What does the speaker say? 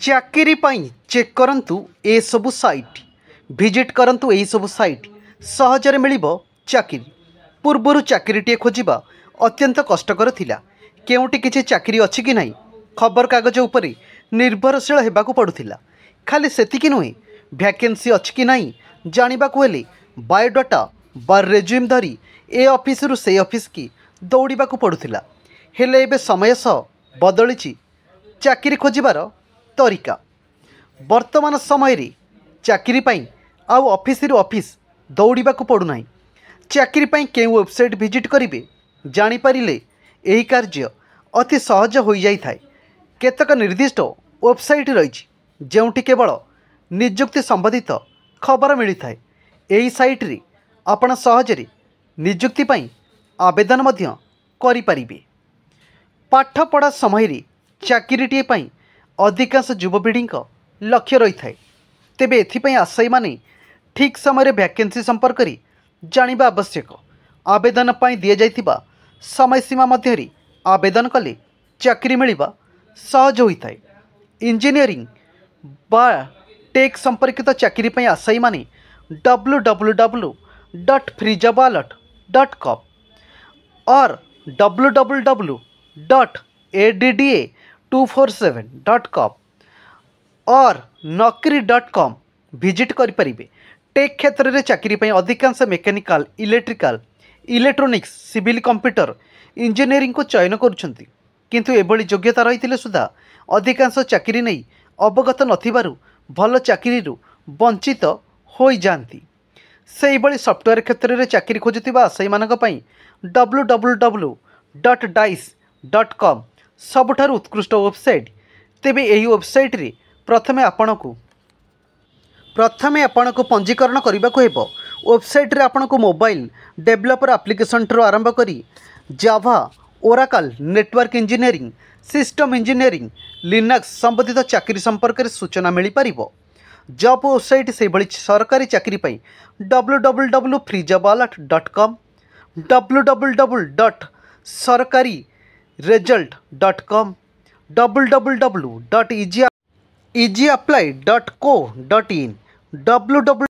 चाकरी पाई चेक करंतु ए सबु साइट विजिट करंतु ए सबु साइट सहजरे मिलिबो चाकरी। पूर्वरु चाकरीटे खोजिबा अत्यंत कष्टकर थिला। केउटी किछि चाकरी अछि कि नाही खबर कागज उपरे निर्भरशील हेबाकु पडुथिला। खाली सेतिकी नुहे वैकेंसी अछि कि नाही जानिबाकु हेले बायोडाटा बा रेज्यूम धरी ए ऑफिस रु से ऑफिस की दौड़ाकू पड़ूला। हेले एबे समय सह बदली चाकरी खोजिबार तरीका। वर्तमान समय रे चाकरी पाई आउ ऑफिस रु ऑफिस दौड़ाकू पड़ूना। चाकरी पाई केउ वेबसाइट विजिट करेंगे जानीपारे यही कार्य अति सहज हो जाए। केतक निर्दिष्ट वेबसाइट रही जोटी केवल निजुक्ति संबंधित खबर मिलता है। यही साइट रे आपण सहजरे निजुक्ति पाई आवेदन मध्य करि परिबे। पाठ पढ़ा समय रे चाकरीटे पाई अधिकांश युवपीढ़ी लक्ष्य रही है। तेबे एथिपाई आशायी माने ठीक समय वैकेंसी संपर्क में जानिबा आवश्यक। आवेदन पाई दिया जाइथिबा समय सीमा मध्य आवेदन कले चाकरी मिलिबा सहज होता है। इंजीनियरिंग बा टेक संपर्कित चाकरी पाई आशायी माने www.freejoballot.com और www.adda247.com और naukri.com विजिट करें। टेक क्षेत्र में चाकरी पाई अधिकांश mechanical electrical electronics civil computer engineering को चयन करुछंती। किंतु एभली योग्यता रही सुधा अधिकांश चाकरी नहीं अवगत नथिबारु भल चाकरी वंचित हो जाती। से भली सॉफ्टवेयर क्षेत्र में चाकरी खोजुथिबा आशायी मानक पई www.dice.com सबुठारु उत्कृष्ट वेबसाइट। तेबे यही वेबसाइट रे प्रथमे आपणको पंजीकरण करने को हेबो। वेबसाइट रे आपणको मोबाइल डेवलपर एप्लिकेशन ठरो आरंभ करी Java Oracle network engineering system engineering Linux संबंधित चाकरी संपर्क में सूचना मिल पारिबो। जॉब वेबसाइट से भली सरकारी चाकरी पाई www.freejoballot.com www.sarkariresult.com www.easyapply.co.in www